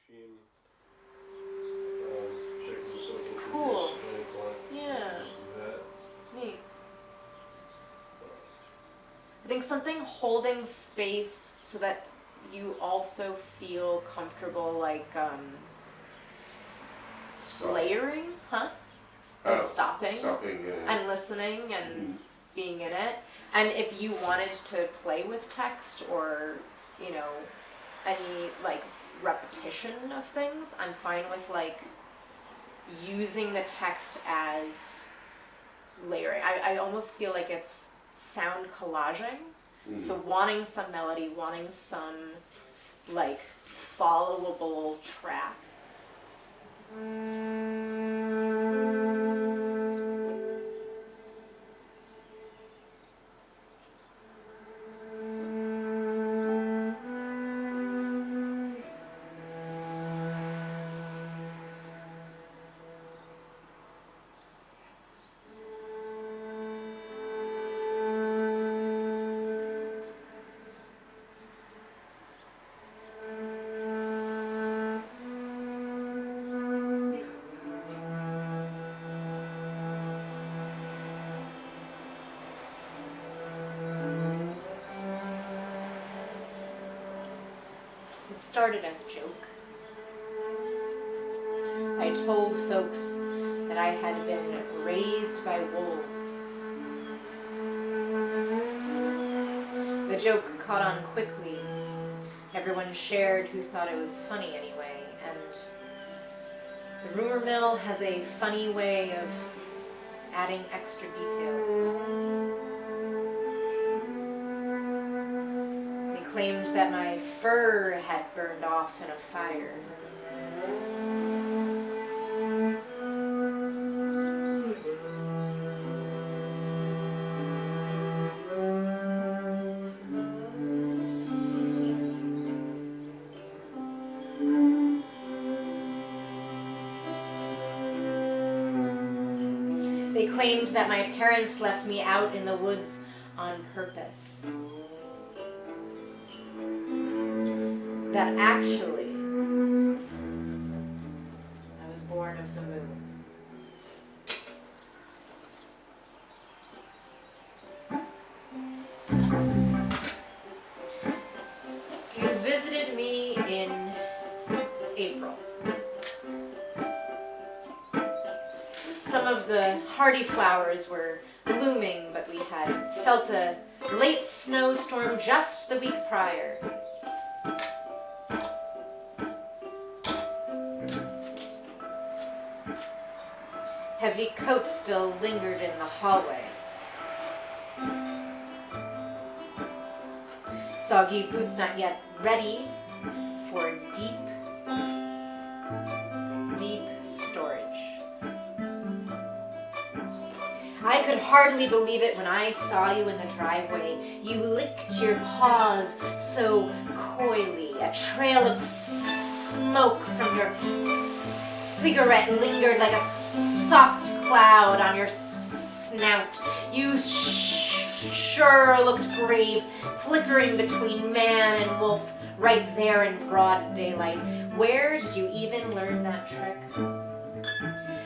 caffeine. Check just like introduce Cool. any client. Yeah. Just do that. Neat. I think something holding space so that you also feel comfortable, like Stop. layering, huh? And stopping yeah. and listening and being in it. And if you wanted to play with text or, you know, any like repetition of things, I'm fine with like using the text as layering. I almost feel like it's sound collaging. So wanting some melody, wanting some like followable track. It started as a joke. I told folks that I had been raised by wolves. The joke caught on quickly. Everyone shared who thought it was funny anyway, and the rumor mill has a funny way of adding extra details. Claimed that my fur had burned off in a fire. They claimed that my parents left me out in the woods on purpose. That actually, I was born of the moon. You visited me in April. Some of the hardy flowers were blooming, but we had felt a late snowstorm just the week prior. Heavy coats still lingered in the hallway. Soggy boots not yet ready for deep storage. I could hardly believe it when I saw you in the driveway. You licked your paws so coyly. A trail of smoke from your cigarette lingered like a soft cloud on your snout. You sure looked brave, flickering between man and wolf right there in broad daylight. Where did you even learn that trick?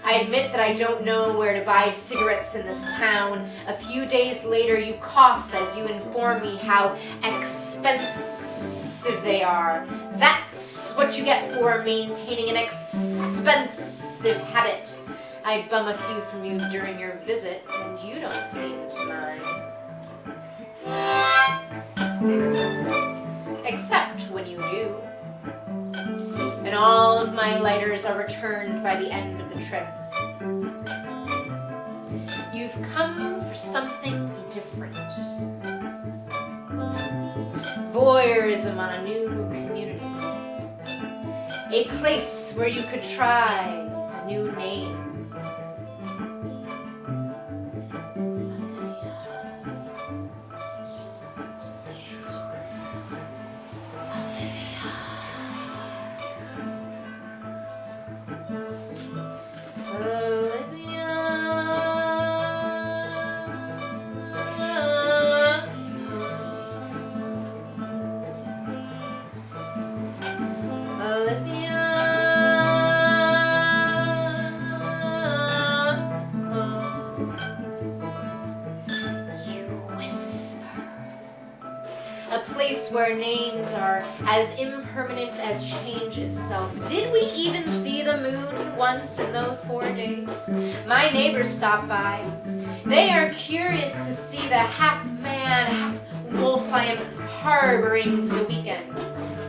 I admit that I don't know where to buy cigarettes in this town. A few days later, you cough as you inform me how expensive they are. That's what you get for maintaining an expensive habit. I bum a few from you during your visit, and you don't seem to mind. Except when you do. And all of my lighters are returned by the end of the trip. You've come for something different. Voyeurism on a new community. A place where you could try a new name. Olivia. where names are as impermanent as change itself. Did we even see the moon once in those 4 days? My neighbors stopped by. They are curious to see the half-man, half-wolf I am harboring for the weekend.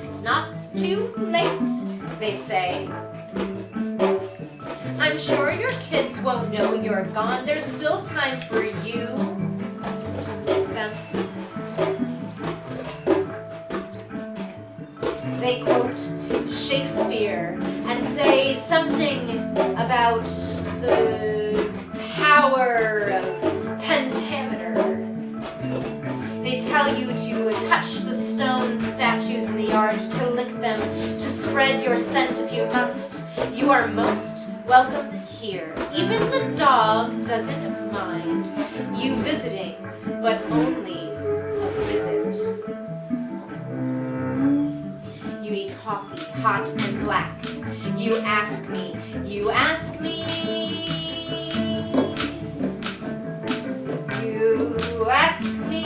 It's not too late, they say. I'm sure your kids won't know you're gone. There's still time for you to meet them. They quote Shakespeare and say something about the power of pentameter. They tell you to touch the stone statues in the yard, to lick them, to spread your scent if you must. You are most welcome here. Even the dog doesn't mind you visiting, but only a visit. You eat coffee, hot and black. You ask me, you ask me. You ask me.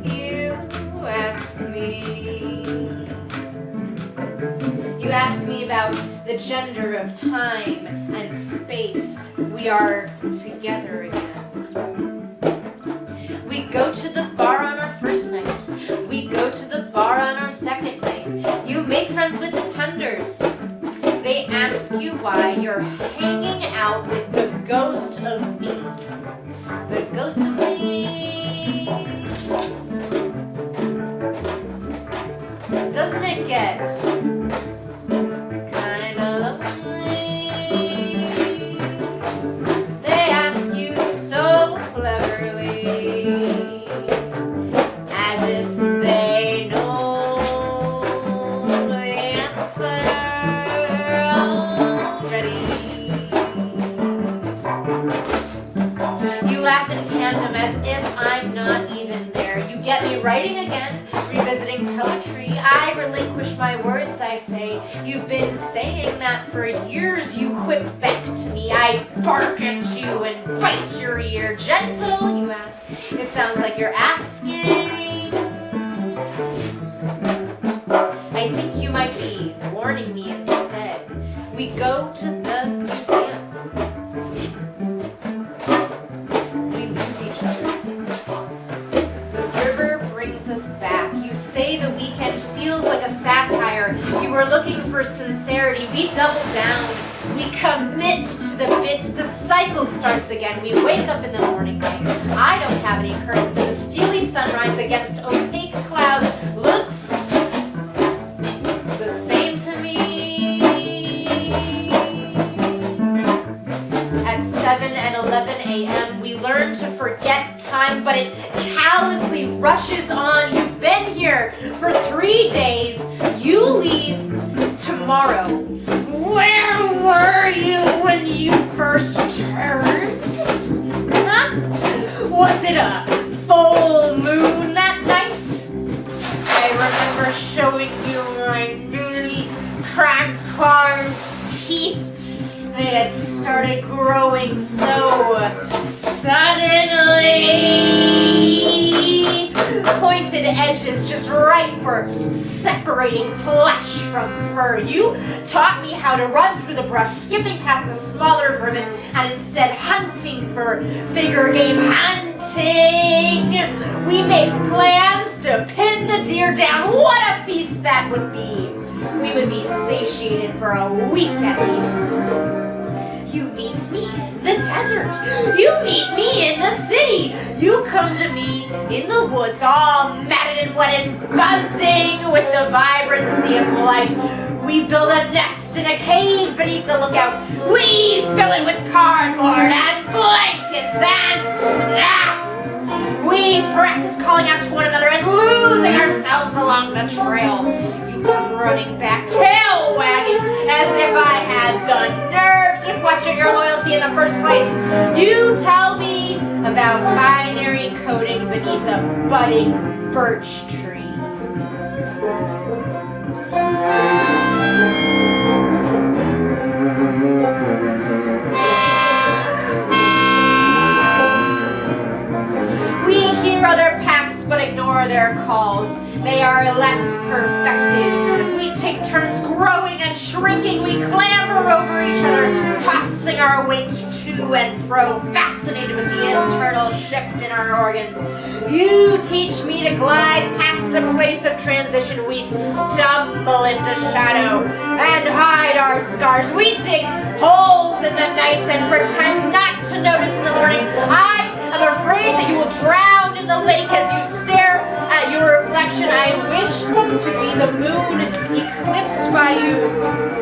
You ask me. You ask me about the gender of time and space. We are together again. We go to the bar on our first night. We go to the bar on our second night. You make friends with the tenders. They ask you why you're hanging out with the ghost of me. The ghost of me. Doesn't it get kinda lonely? They ask you so cleverly, as if they know the answer already. You laugh in tandem as if I'm not even there. You get me writing again, revisiting poetry. I relinquish my words, I say. You've been saying that for years. You quip back to me. I bark at you and bite your ear. Gentle, you ask. It sounds like you're asking. I think you might be warning me instead. We go to the museum. We lose each other. The river brings us back. You say the weekend feels like a satire. You were looking for sincerity. We double down. We commit to the bit. The cycle starts again. We wake up in the morning light. I don't have any curtains. The steely sunrise against opaque clouds looks the same to me. At 7 and 11 a.m. we learn to forget time, but it callously rushes on. You've been here for 3 days. You leave tomorrow. Where were you when you first turned? Huh? Was it a full moon that night? I remember showing you my newly transformed teeth. They had started growing so suddenly. Pointed edges just right for separating flesh from fur. You taught me how to run through the brush, skipping past the smaller vermin and instead hunting for bigger game. Hunting! We made plans to pin the deer down. What a feast that would be! We would be satiated for a week at least. You meet me in the desert. You meet me in the city. You come to me in the woods, all matted and wet and buzzing with the vibrancy of life. We build a nest in a cave beneath the lookout. We fill it with cardboard and blankets and snacks. We practice calling out to one another and losing ourselves along the trail. You come running back, tail wagging, as if I had the nerve to question your loyalty in the first place. You tell me about binary coding beneath a budding birch tree. We hear other packs less perfected. We take turns growing and shrinking. We clamber over each other, tossing our weight to and fro, fascinated with the internal shift in our organs. You teach me to glide past a place of transition. We stumble into shadow and hide our scars. We dig holes in the night and pretend not to notice in the morning. I am afraid that you will drown in the lake as you stare at your reflection. I wish to be the moon eclipsed by you.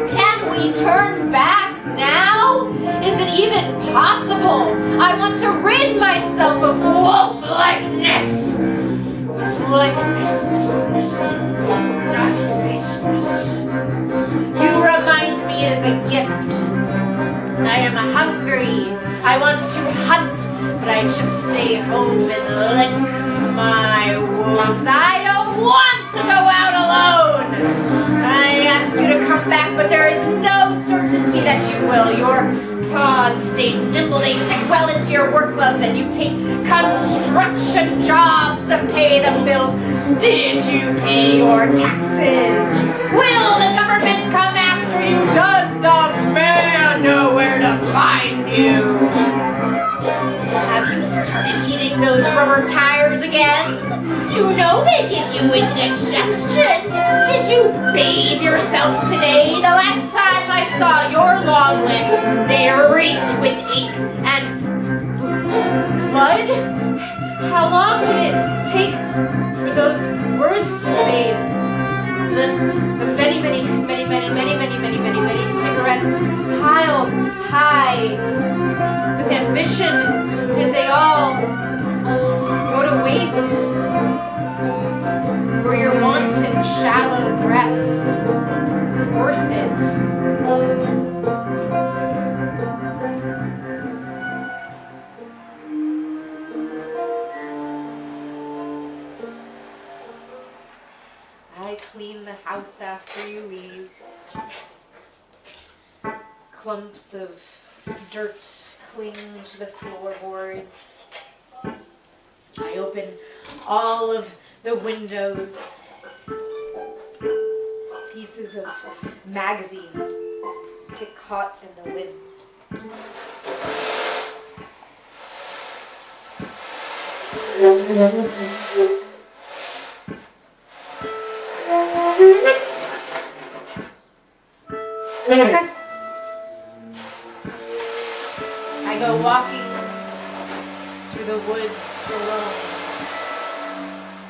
Can we turn back now? Is it even possible? I want to rid myself of wolf-likeness. You remind me it is a gift. I am hungry. I want to hunt, but I just stay home and lick my wounds. I don't want to go out alone. I ask you to come back, but there is no certainty that you will. Your paws stay nimble. They fit well into your work gloves, and you take construction jobs to pay the bills. Did you pay your taxes? Will the government come after you? Does the man know where to find you? Have you started eating those rubber tires again? You know they give you indigestion. Did you bathe yourself today? The last time I saw your long limbs, they reeked with ink and blood? How long did it take for those words to fade? The many cigarettes piled high with ambition, did they all go to waste? Were your wanton shallow breaths worth it? I clean the house after you leave. Clumps of dirt cling to the floorboards. I open all of the windows. Pieces of magazine get caught in the wind. I go walking through the woods alone.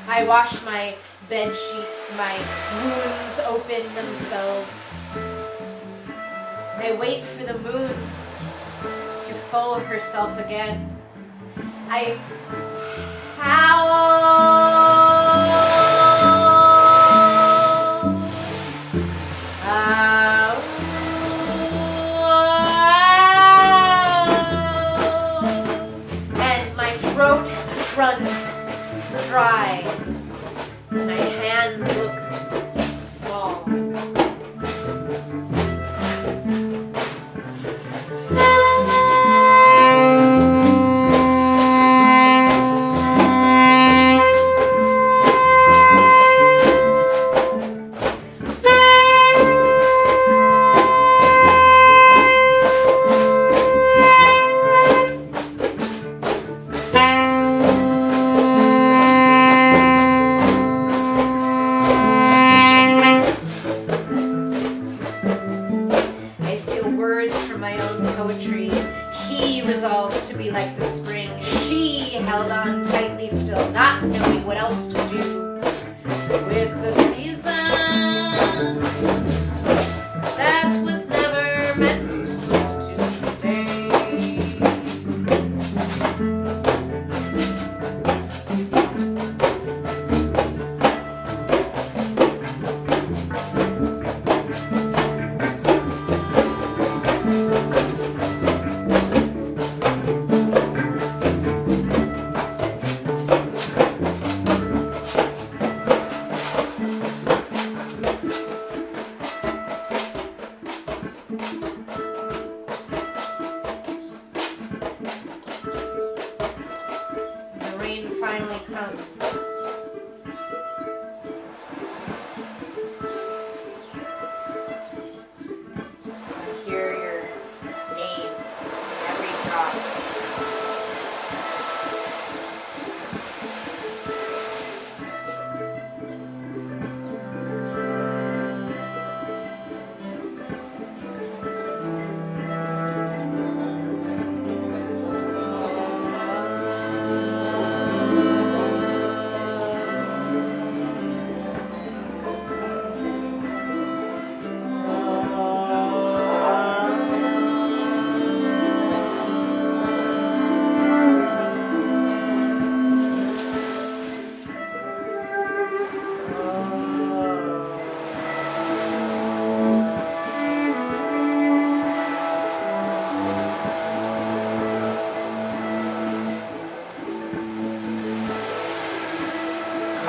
I wash my bed sheets, my wounds open themselves. I wait for the moon to fold herself again. I howl. And my throat runs dry. My hands look small.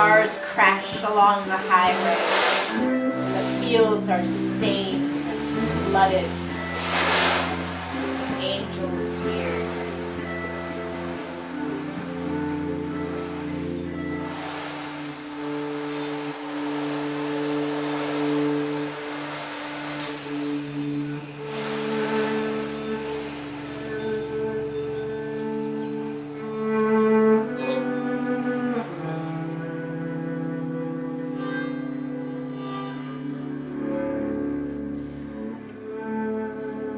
cars crash along the highway. The fields are stained and flooded. Angels' tears.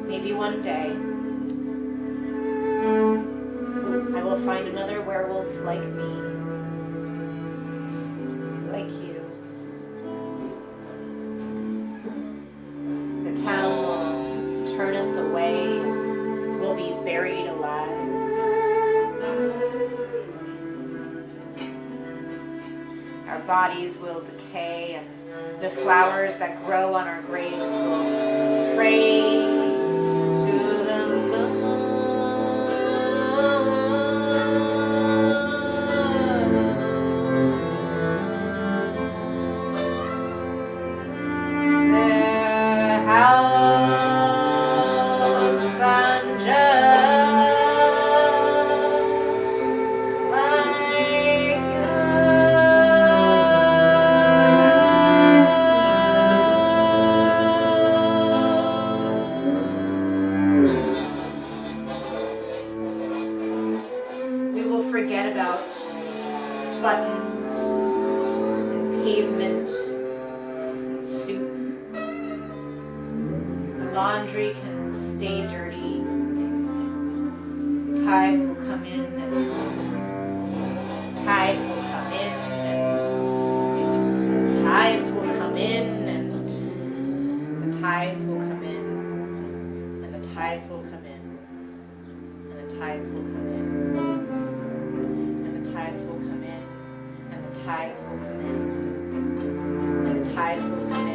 Maybe one day I will find another werewolf like me, like you. The town will turn us away, we'll be buried alive. Our bodies will decay, and the flowers that grow on our graves will pray to the moon. Their house on just like we will forget about buttons and pavement and soup. The laundry can stay dirty. The tides will come in and tides will come in and tides will come in and the tides will come in and the tides will come in and the tides will come in and the tides will come in and the tides will come in and the tides will come in.